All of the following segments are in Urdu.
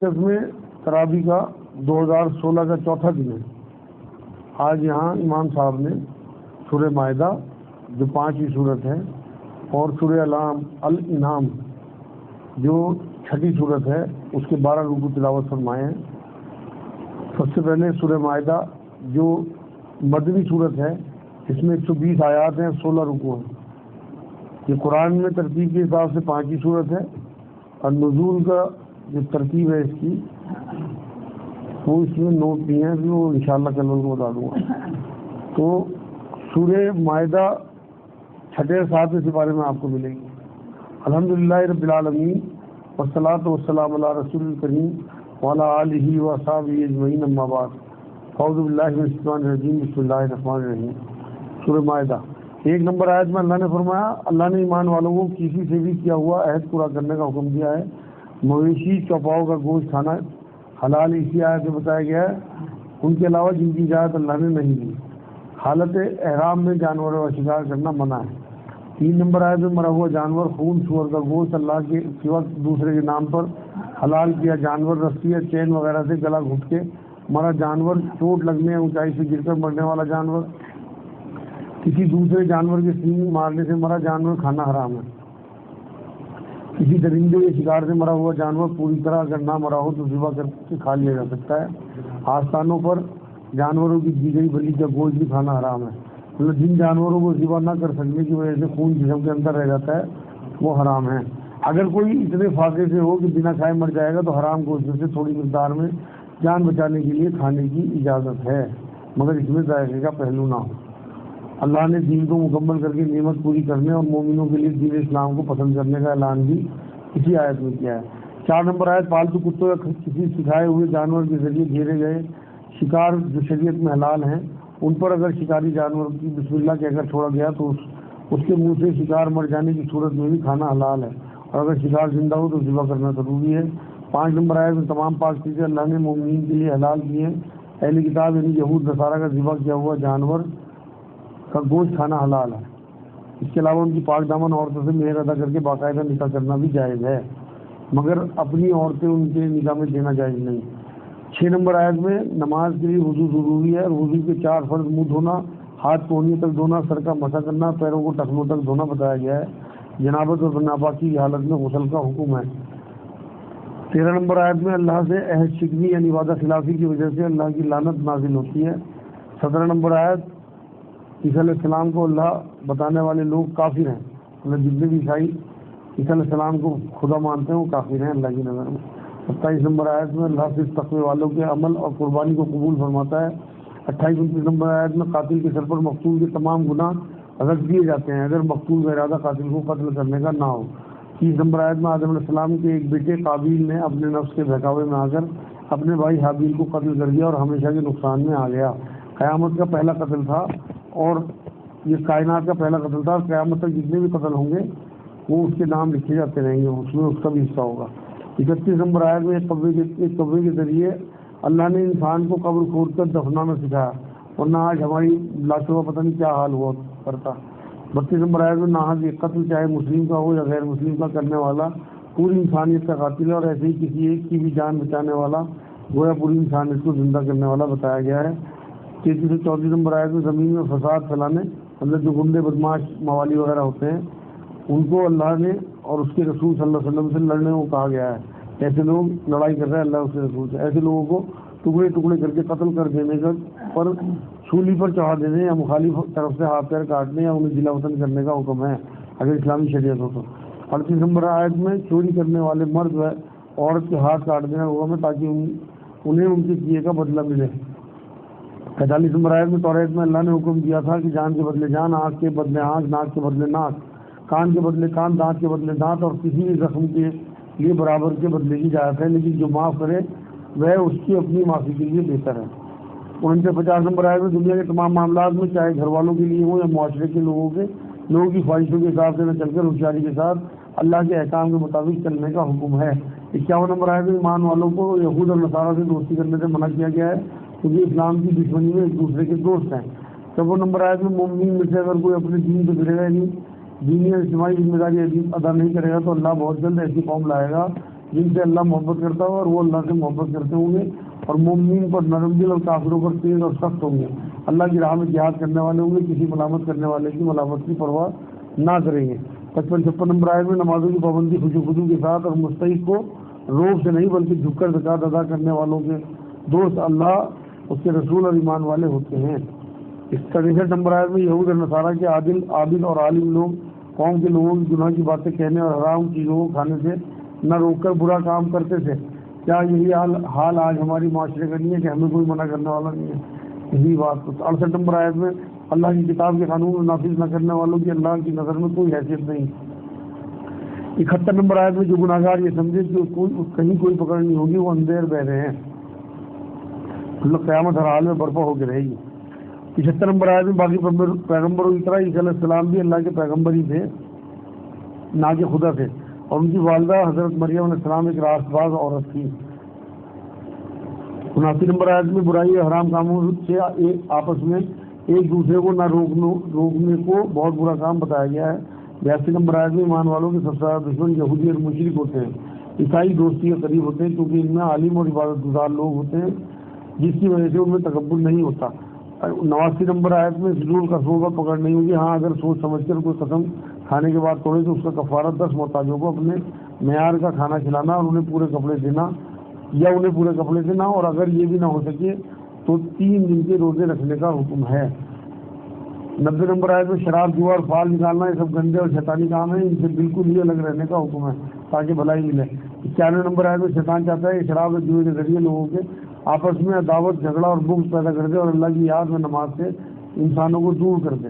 اس میں تراویح کا 2016 کا چوتھا دن ہے۔ آج یہاں امام صاحب نے سورہ مائدہ جو 5ویں صورت ہے اور سورہ الانعام جو 6ٹھی صورت ہے اس کے 12 رکوع تلاوت فرمائے ہیں۔ سب سے پہلے سورہ مائدہ جو مدنی صورت ہے، اس میں 120 آیات ہیں، 16 رکوع ہیں۔ یہ قرآن میں ترتیب کے حساب سے 5ویں صورت ہے، اور نزول کا جو ترتیب ہے اس کی وہ اس میں نوٹ نہیں ہے، وہ انشاءاللہ کل کو بتا دوں گا۔ تو سورہ مائدہ 6 اور 7 سپارے میں آپ کو ملے گی۔ الحمدللہ رب العالمین والصلاۃ والسلام علی رسول الکریم وعلی آلہ وصحبہ اجمعین، اما بعد، اعوذ باللہ من الشیطان الرجیم، بسم اللہ الرحمن الرحیم۔ سورہ مائدہ 1 نمبر آیت میں اللہ نے فرمایا، اللہ نے ایمان والوں کو کسی سے بھی کیا ہوا عہد پورا کرنے کا حکم دیا ہے۔ مویشی چوپاؤں کا گوشت کھانا حلال اسی آیت میں بتایا گیا ہے، ان کے علاوہ جن کی اجازت اللہ نے نہیں دی۔ حالت احرام میں جانوروں کا شکار کرنا منع ہے۔ 3 نمبر آیت میں مرا ہوا جانور، خون، سور کا گوشت، اللہ کے سوا دوسرے کے نام پر حلال کیا جانور، رسی یا چین وغیرہ سے گلا گھٹ کے مرا جانور، چوٹ لگنے یا اونچائی سے گر کر مرنے والا جانور، کسی دوسرے جانور کے سینگ مارنے سے مرا جانور کھانا حرام ہے۔ کسی درندے کے شکار سے مرا ہوا جانور پوری طرح اگر نہ مرا ہو تو ذبح کر کے کھا لیا جا سکتا ہے۔ آستانوں پر جانوروں کی دی گئی بلی کا گوشت بھی کھانا حرام ہے، مطلب جن جانوروں کو ذبح نہ کر سکنے کی وجہ سے خون جسم کے اندر رہ جاتا ہے وہ حرام ہے۔ اگر کوئی اتنے فاقے سے ہو کہ بنا کھائے مر جائے گا تو حرام گوشت سے تھوڑی مقدار میں جان بچانے کے لیے کھانے کی اجازت ہے، مگر اس میں ذائقے کا پہلو نہ ہو۔ اللہ نے دین کو مکمل کر کے نعمت پوری کرنے اور مومنوں کے لیے دین اسلام کو پسند کرنے کا اعلان بھی اسی آیت میں کیا ہے۔ 4 نمبر آیت، پالتو کتوں یا کسی سکھائے ہوئے جانور کے ذریعے گھیرے گئے شکار جو شریعت میں حلال ہیں، ان پر اگر شکاری جانور کی بسم اللہ کہہ کر چھوڑا گیا تو اس کے منہ سے شکار مر جانے کی صورت میں بھی کھانا حلال ہے، اور اگر شکار زندہ ہو تو ذبح کرنا ضروری ہے۔ 5 نمبر آیت میں تمام پاک چیزیں اللہ نے مومنین کے لیے حلال کی ہیں۔ اہل کتاب یعنی یہود نصارہ کا ذبح کیا ہوا جانور کا گوشت کھانا حلال ہے۔ اس کے علاوہ ان کی پاک دامن عورتوں سے مہر ادا کر کے باقاعدہ نکاح کرنا بھی جائز ہے، مگر اپنی عورتیں ان کے نکاح میں دینا جائز نہیں۔ 6 نمبر آیت میں نماز کے لیے وضو ضروری ہے، اور وضو کے 4 فرض منہ دھونا، ہاتھ کونیوں تک دھونا، سر کا مسح کرنا، پیروں کو ٹخنوں تک دھونا بتایا گیا ہے۔ جنابت اور ناپاکی کی حالت میں غسل کا حکم ہے۔ 13 نمبر آیت میں اللہ سے عہد شکنی یعنی وعدہ خلافی کی وجہ سے اللہ کی لعنت نازل ہوتی ہے۔ 17 نمبر آیت، عیسیٰ علیہ السلام کو اللہ بتانے والے لوگ کافر ہیں، مطلب جتنے بھی عیسائی عیسیٰ علیہ السلام کو خدا مانتے ہیں وہ کافر ہیں اللہ کی نظر میں۔ 27 نمبر آیت میں اللہ سے تقوی والوں کے عمل اور قربانی کو قبول فرماتا ہے۔ 28-29 نمبر آیت میں قاتل کے سر پر مقتول کے تمام گناہ رکھ دیے جاتے ہیں اگر مقتول کا ارادہ قاتل کو قتل کرنے کا نہ ہو۔ 30 نمبر آیت میں آدم علیہ السلام کے ایک بیٹے قابیل نے اپنے نفس کے بہکاوے میں آ کر اپنے بھائی حابیل کو قتل کر دیا اور ہمیشہ کے نقصان میں آ گیا۔ قیامت کا پہلا قتل تھا اور یہ کائنات کا پہلا قتل تھا، اور قیامت تک جتنے بھی قتل ہوں گے وہ اس کے نام لکھے جاتے رہیں گے، اس میں اس کا بھی حصہ ہوگا۔ 31 نمبر آیت میں ایک قبر کے ذریعے اللہ نے انسان کو قبر کھود کر دفنانا سکھایا، ورنہ آج ہماری لاشوں کا پتہ نہیں کیا حال ہوا کرتا۔ 32 نمبر آیت میں ناحق یہ قتل چاہے مسلم کا ہو یا غیر مسلم کا کرنے والا پوری انسانیت کا قاتل ہے، اور ایسے ہی کسی ایک کی بھی جان بچانے والا گویا پوری انسانیت کو زندہ کرنے والا بتایا گیا ہے۔ 33 سے 34 نمبر آیت میں زمین میں فساد پھیلانے، مطلب جو گنڈے بدماش موالی وغیرہ ہوتے ہیں ان کو اللہ نے اور اس کے رسول صلی اللہ علیہ وسلم سے لڑنے کو کہا گیا ہے۔ ایسے لوگ لڑائی کر رہے ہیں اللہ اس کے رسول سے، ایسے لوگوں کو ٹکڑے ٹکڑے کر کے قتل کر دینے کا پر سولی پر چڑھا دینے یا مخالف طرف سے ہاتھ پیر کاٹنے یا انہیں جلا وطن کرنے کا حکم ہے اگر اسلامی شریعت ہو تو۔ 38 نمبر آیت میں چوری کرنے والے مرد و عورت کے ہاتھ کاٹ دینا حکم ہے تاکہ انہیں ان کے کیے کا بدلہ ملے۔ 45 نمبر آیت میں توریت میں اللہ نے حکم دیا تھا کہ جان کے بدلے جان، آنکھ کے بدلے آنکھ، ناک کے بدلے ناک، کان کے بدلے کان، دانت کے بدلے دانت، اور کسی بھی زخم کے لیے برابر کے بدلے کی اجازت ہے، لیکن جو معاف کرے وہ اس کی اپنی معافی کے لیے بہتر ہے۔ 49 نمبر آیت میں دنیا کے تمام معاملات میں چاہے گھر والوں کے لیے ہوں یا معاشرے کے لوگوں کی خواہشوں کے حساب سے نہ چل کر ہوشیاری کے ساتھ اللہ کے احکام کے مطابق چلنے کا حکم ہے۔ 51 نمبر آیت میں ایمان والوں کو یہود اور نصارہ سے دوستی کرنے سے منع کیا گیا ہے کیونکہ اسلام کی دشمنی میں ایک دوسرے کے دوست ہیں۔ 54 نمبر آیت میں مومنین میں سے اگر کوئی اپنے دین سے گرے گا نہیں دینی اور اجتماعی ذمہ داری ادا نہیں کرے گا تو اللہ بہت جلد ایسی قوم لائے گا جن سے اللہ محبت کرتا ہے اور وہ اللہ سے محبت کرتے ہوں گے، اور مومنین پر نرم دل اور کافروں پر تیز اور سخت ہوں گے، اللہ کی راہ میں جہاد کرنے والے ہوں گے، کسی ملامت کرنے والے کی ملامت کی پرواہ نہ کریں گے۔ 55-56 نمبر آیت میں نمازوں کی پابندی خشوع کے ساتھ اور مستحق کو روب سے نہیں بلکہ جھک کر زکوٰۃ ادا کرنے والوں کے دوست اللہ، اس کے رسول اور ایمان والے ہوتے ہیں۔ اس 63 نمبر آیت میں یہود اور نصارہ کے عادل، عابد اور عالم لوگ قوم کے لوگوں کی گناہ کی باتیں کہنے اور حرام چیزوں کو کھانے سے نہ روک کر برا کام کرتے تھے۔ کیا یہی حال آج ہماری معاشرے کا نہیں ہے کہ ہمیں کوئی منع کرنے والا نہیں ہے؟ یہی بات 68 نمبر آیت میں اللہ کی کتاب کے قانون کو نافذ نہ کرنے والوں کی اللہ کی نظر میں کوئی حیثیت نہیں۔ 71 نمبر آیت میں جو گناہ گار یہ سمجھے کہ کہیں کوئی پکڑ نہیں ہوگی، وہ اندھیر بہ رہے ہیں، اللہ قیامت ہر حال میں برپا ہو کے رہے گی۔ 75 نمبر آیت میں باقی پیغمبروں کی طرح عیسیٰ علیہ السلام بھی اللہ کے پیغمبر ہی تھے، نہ کہ خدا تھے، اور ان کی والدہ حضرت مریم علیہ السلام ایک راست باز عورت تھی۔ 79 نمبر آیت میں برائی اور حرام کاموں سے آپس میں ایک دوسرے کو نہ روکنے کو بہت برا کام بتایا گیا ہے۔ 82 نمبر آیت میں ایمان والوں کے سب سے زیادہ دشمن یہودی اور مشرک ہوتے ہیں، عیسائی دوستی کے قریب ہوتے ہیں کیونکہ ان میں عالم اور عبادت گزار لوگ ہوتے ہیں جس کی وجہ سے ان میں تکبر نہیں ہوتا۔ 89 نمبر آیت میں فضول قسموں پر پکڑ نہیں ہوگی، ہاں اگر سوچ سمجھ کر کوئی قسم کھانے کے بعد توڑے تو اس کا کفارہ 10 محتاجوں کو اپنے معیار کا کھانا کھلانا اور انہیں پورے کپڑے دینا، اور اگر یہ بھی نہ ہو سکے تو 3 دن کے روزے رکھنے کا حکم ہے۔ 90 نمبر آیت میں شراب، جوا اور فال نکالنا یہ سب گندے اور شیطانی کام ہیں، ان سے بالکل ہی الگ رہنے کا حکم ہے تاکہ بھلائی ملے۔ 91 نمبر آیت میں شیطان چاہتا ہے کہ شراب اور جوئے کے ذریعے لوگوں کے آپس میں عداوت، جھگڑا اور بغض پیدا کر دے اور اللہ کی یاد میں نماز سے انسانوں کو دور کر دے۔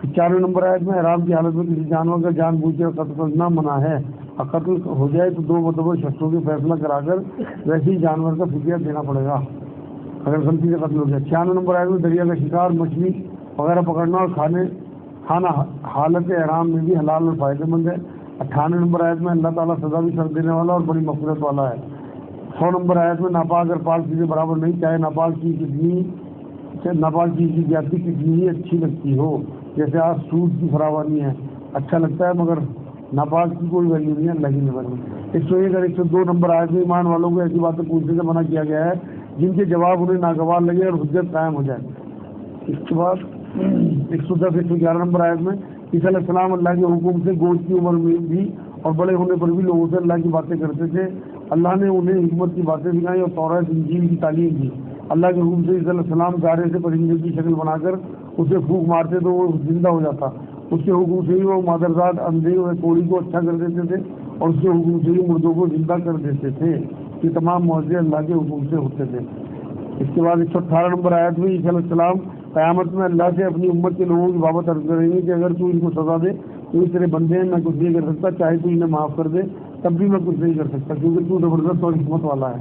95 نمبر آیت میں حرام کی حالت میں کسی جانور کا جان بوجھ کر قتل کرنا منع ہے، اور قتل ہو جائے تو 2 معتبر شخصوں کے فیصلہ کرا کر ویسے ہی جانور کا فدیہ دینا پڑے گا اگر غلطی سے قتل ہو جائے۔ 96 نمبر آیت میں دریا کا شکار، مچھلی وغیرہ پکڑنا اور کھانا حالت احرام میں بھی حلال اور فائدہ مند ہے۔ 98 نمبر آیت میں اللہ تعالیٰ سزا بھی کر دینے والا اور بڑی مغفرت والا ہے۔ 100 نمبر آیت میں ناپاک اور پاک چیزیں برابر نہیں، چاہے ناپاک چیز کی زیادتی کتنی ہی اچھی لگتی ہو، جیسے آج سود کی فراوانی ہے، اچھا لگتا ہے مگر ناپاک کی کوئی ویلیو نہیں ہے اللہ کی نظر میں۔ 101 اور 102 نمبر آیت میں ایمان والوں کو ایسی باتیں پوچھنے سے منع کیا گیا ہے جن کے جواب انہیں ناگوار لگے اور حجت قائم ہو جائے۔ اس کے بعد 110 111 نمبر آیت میں عیسیٰ علیہ السلام اللہ کے حکم سے گوشت کی عمر میں بھی اور بڑے ہونے پر بھی لوگوں سے اللہ کی باتیں کرتے تھے، اللہ نے انہیں حکمت کی باتیں سکھائیں اور توراۃ انجیل کی تعلیم دی۔ اللہ کے حکم سے عیسیٰ علیہ السلام گارے سے پرندے کی شکل بنا کر اسے پھونک مارتے تو وہ زندہ ہو جاتا، اس کے حکم سے ہی وہ مادرزاد اندھے ہوئے کوڑی کو اچھا کر دیتے تھے اور اس کے حکم سے ہی مردوں کو زندہ کر دیتے تھے۔ یہ تمام معجزے اللہ کے حکم سے ہوتے تھے۔ اس کے بعد 118 نمبر آیت میں عیسیٰ علیہ السلام قیامت میں اللہ سے اپنی امت کے لوگوں کی بابت عرض کریں گے کہ اگر تو ان کو سزا دے تو اس طرح بندے ہیں، میں کچھ نہیں کر سکتا، چاہے تو انہیں معاف کر دے تب بھی میں کچھ نہیں کر سکتا کیونکہ تو زبردست اور حکمت والا ہے۔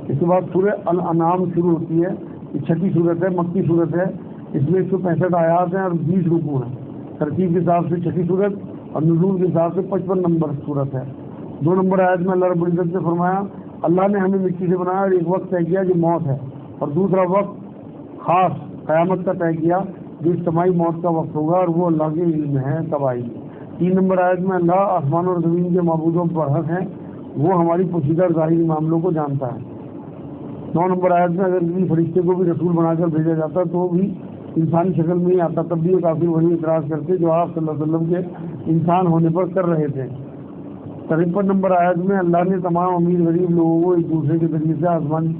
اس کے بعد سورہ الانعام شروع ہوتی ہے، یہ 6ٹھی صورت ہے، مکی صورت ہے، اس میں 165 آیات ہیں اور 20 رکوع ہیں۔ ترتیب کے حساب سے 6ٹھی صورت اور نزول کے حساب سے 55 نمبر صورت ہے۔ 2 نمبر آیت میں اللہ رب العزت نے فرمایا اللہ نے ہمیں مٹی سے بنایا اور ایک وقت طے کیا جو موت ہے، اور دوسرا وقت خاص قیامت کا طے کیا جو اجتماعی موت کا وقت ہوگا اور وہ اللہ کے علم ہے تب آئی۔ 3 نمبر آیت میں اللہ آسمان اور زمین کے معبودوں پر حق ہے، وہ ہماری پوشیدہ اور ظاہری معاملوں کو جانتا ہے۔ 9 نمبر آیت میں اگر کسی فرشتے کو بھی رسول بنا کر بھیجا جاتا تو بھی انسانی شکل میں ہی آتا، تب بھی یہ کافی وہی اعتراض کرتے جو آپ صلی اللہ علیہ وسلم کے انسان ہونے پر کر رہے تھے۔ 53 نمبر آیت میں اللہ نے تمام امیر غریب لوگوں کو ایک دوسرے کے ذریعے سے آزمائش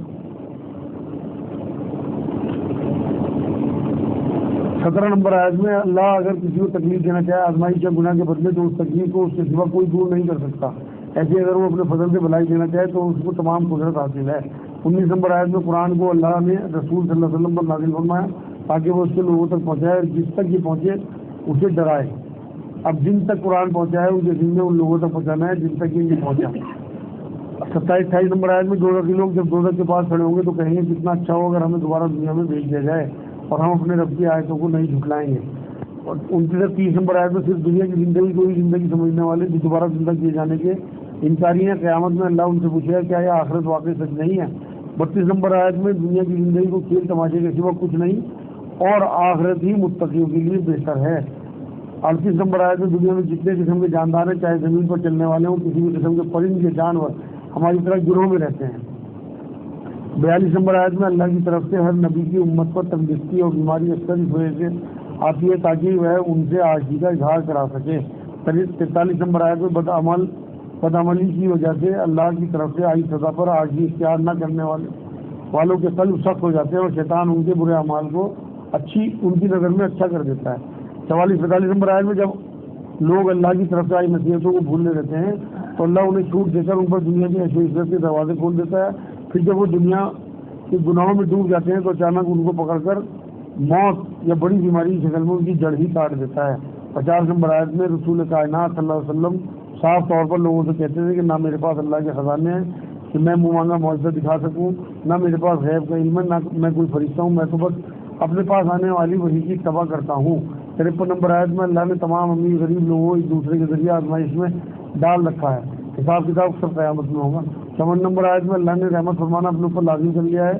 17 نمبر آیت میں اللہ اگر کسی کو تکلیف دینا چاہے آزمائش یا گناہ کے بدلے تو اس تکلیف کو اس کے سوا کوئی دور نہیں کر سکتا، ایسے اگر وہ اپنے فضل سے بھلائی دینا چاہے تو اس کو تمام قدرت حاصل ہے۔ 19 نمبر آیت میں قرآن کو اللہ نے رسول صلی اللہ علیہ وسلم پر نازل فرمایا تاکہ وہ اس کے لوگوں تک پہنچائے اور جس تک یہ پہنچے اسے ڈرائے۔ اب جن تک قرآن پہنچا ہے اسے دن میں ان لوگوں تک پہنچانا ہے جن تک یہ نہیں پہنچا۔ 27-28 نمبر آیت میں دوزخی لوگ جب دوزخ کے پاس کھڑے ہوں گے تو کہیں گے کتنا اچھا ہو اگر ہمیں دوبارہ دنیا میں بھیج دیا جائے اور ہم اپنے رب کی آیتوں کو نہیں جھٹلائیں گے۔ اور 29-30 نمبر آیت میں صرف دنیا کی زندگی کو ہی زندگی سمجھنے والے جو دوبارہ زندہ کیے جانے کے انکاری ہیں، قیامت میں اللہ ان سے پوچھے گا کیا یہ آخرت واقعی سچ نہیں ہے۔ 32 نمبر آیت میں دنیا کی زندگی کو کھیل تماشے کے سوا کچھ نہیں اور آخرت ہی متقیوں کے لیے بہتر ہے۔ 38 نمبر آیت میں دنیا میں جتنے قسم کے جاندار ہیں چاہے زمین پر چلنے والے ہوں، کسی بھی قسم کے پرند کے جانور ہماری طرح گروہ میں رہتے ہیں۔ 42 نمبر آیت میں اللہ کی طرف سے ہر نبی کی امت پر تندرستی اور بیماری اکثر اس وجہ سے آتی ہے تاکہ وہ ان سے عاجزی کا اظہار کرا سکے۔ 43 نمبر آیت میں بدعملی کی وجہ سے اللہ کی طرف سے آئی سزا پر عاجزی اختیار نہ کرنے والوں کے قلب سخت ہو جاتے ہیں اور شیطان ان کے برے اعمال کو ان کی نظر میں اچھا کر دیتا ہے۔ 44 نمبر آیت میں جب لوگ اللہ کی طرف سے آئی نصیحتوں کو بھولنے رہتے ہیں تو اللہ انہیں چھوٹ دے کر ان پر دنیا کی عیش و عشرت کے دروازے کھول دیتا ہے۔ پھر جب وہ دنیا کے گناہوں میں ڈوب جاتے ہیں تو اچانک ان کو پکڑ کر موت یا بڑی بیماری کی شکل میں ان کی جڑ ہی کاٹ دیتا ہے۔ 50 نمبر آیت میں رسول کائنات صلی اللہ علیہ وسلم صاف طور پر لوگوں سے کہتے تھے کہ نہ میرے پاس اللہ کے خزانے ہیں کہ میں منہ مانگا معجزہ دکھا سکوں، نہ میرے پاس غیب کا علم ہے، نہ میں کوئی فرشتہ ہوں، میں تو بس اپنے پاس آنے والی وحی کی اتباع کرتا ہوں۔ 53 نمبر آیت میں اللہ نے تمام امیر غریب لوگوں کو ایک دوسرے کے ذریعے آزمائش میں ڈال رکھا ہے، حساب کتاب سب قیامت میں ہوگا۔ 54 نمبر آیت میں اللہ نے رحمت فرمانا اپنے اوپر لازم کر لیا ہے۔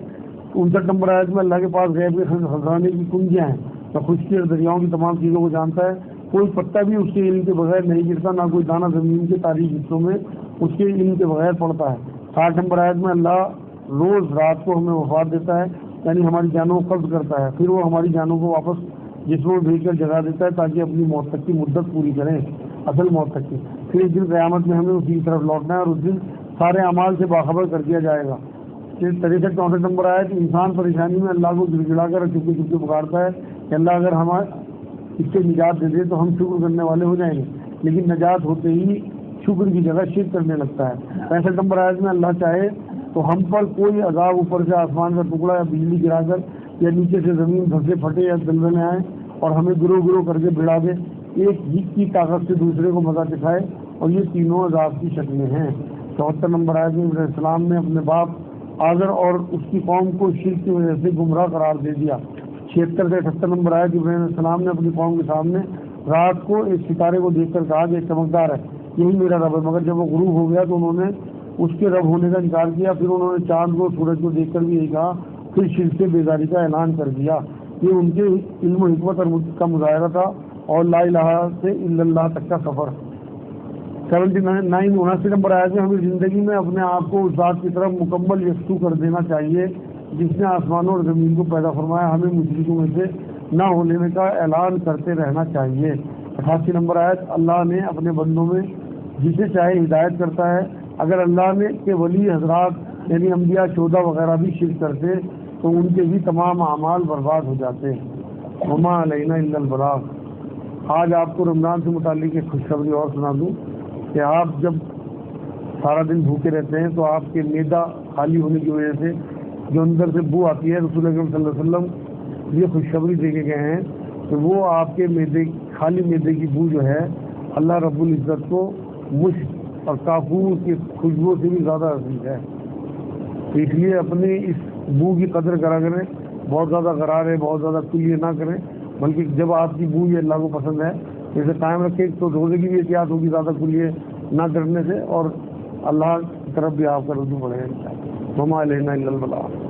59 نمبر آیت میں اللہ کے پاس غیب کے خزانے کی کنجیاں ہیں، تو خشکی اور دریاؤں کی تمام چیزوں کو جانتا ہے، کوئی پتہ بھی اس کے علم کے بغیر نہیں گرتا، نہ کوئی دانہ زمین کے تاریک حصوں میں اس کے علم کے بغیر پڑتا ہے۔ 60 نمبر آیت میں اللہ روز رات کو ہمیں وفات دیتا ہے، یعنی ہماری جانوں کو قبض کرتا ہے، پھر وہ ہماری جانوں کو واپس جسموں میں بھیج کر جگا دیتا ہے تاکہ اپنی موت تک کی مدت پوری کریں، اصل موت تک کی۔ پھر اس دن قیامت میں ہمیں اسی کی طرف لوٹنا ہے اور اس دن سارے اعمال سے باخبر کر دیا جائے گا۔ 63-64 نمبر آیت انسان پریشانی میں اللہ کو گڑ گڑا کر چپکے چپکے پکارتا ہے کہ اللہ اگر ہمیں اس سے نجات دے دے تو ہم شکر کرنے والے ہو جائیں گے، لیکن نجات ہوتے ہی شکر کی جگہ شرک کرنے لگتا ہے۔ 65 نمبر آیت میں اللہ چاہے تو ہم پر کوئی عذاب اوپر سے آسمان کا ٹکڑا یا بجلی گرا کر یا نیچے سے زمین دھسے پھٹے یا زلزلے آئیں اور ہمیں گروہ گروہ کر کے بڑھا دے، ایک ہی کی طاقت سے دوسرے کو مزہ دکھائے، اور یہ تینوں عذاب کی شکلیں ہیں۔ 74 نمبر آیت میں ابراہیم السلام نے اپنے باپ آزر اور اس کی قوم کو شرک کی وجہ سے گمراہ قرار دے دیا۔ 76 سے 78 نمبر آیت ابراہیم السلام نے اپنی قوم کے سامنے رات کو ایک ستارے کو دیکھ کر کہا کہ ایک چمکدار ہے، یہی میرا رب ہے، مگر جب وہ غروب ہو گیا تو انہوں نے اس کے رب ہونے کا انکار کیا۔ پھر انہوں نے چاند کو سورج کو دیکھ کر بھی یہی کہا، پھر شرک سے بیداری کا اعلان کر دیا۔ یہ ان کے علم و حکمت کا مظاہرہ تھا اور لا الہ سے الا اللہ تک کا سفر۔ 79 نمبر آیت میں ہمیں زندگی میں اپنے آپ کو اس ذات کی طرف مکمل یکسو کر دینا چاہیے جس نے آسمانوں اور زمین کو پیدا فرمایا، ہمیں مشرکوں میں سے نہ ہونے کا اعلان کرتے رہنا چاہیے۔ 88 نمبر آیت اللہ نے اپنے بندوں میں جسے چاہے ہدایت کرتا ہے، اگر اللہ نے کے ولی حضرات یعنی انبیاء شہداء وغیرہ بھی شرک کرتے تو ان کے بھی تمام اعمال برباد ہو جاتے۔ وما علینا الا البلاغ۔ آج آپ کو رمضان سے متعلق ایک خوشخبری اور سنا دوں کہ آپ جب سارا دن بھوکے رہتے ہیں تو آپ کے معدہ خالی ہونے کی وجہ سے جو اندر سے بو آتی ہے، رسول اکرم صلی اللہ علیہ وسلم یہ خوشخبری دے کے گئے ہیں کہ وہ آپ کے خالی معدے کی بو جو ہے اللہ رب العزت کو مشک اور کافور کی خوشبو سے بھی زیادہ عزیز ہے، اس لیے اپنی اس بو کی قدر کرا کریں، بہت زیادہ غرارے بہت زیادہ کلیے نہ کریں، بلکہ جب آپ کی بو یہ اللہ کو پسند ہے اسے قائم رکھیں تو روزے کی بھی احتیاط ہوگی زیادہ کلیے نہ کرنے سے، اور اللہ کی طرف بھی آپ کا رجوع بڑھے۔ وما علینا الا البلاغ۔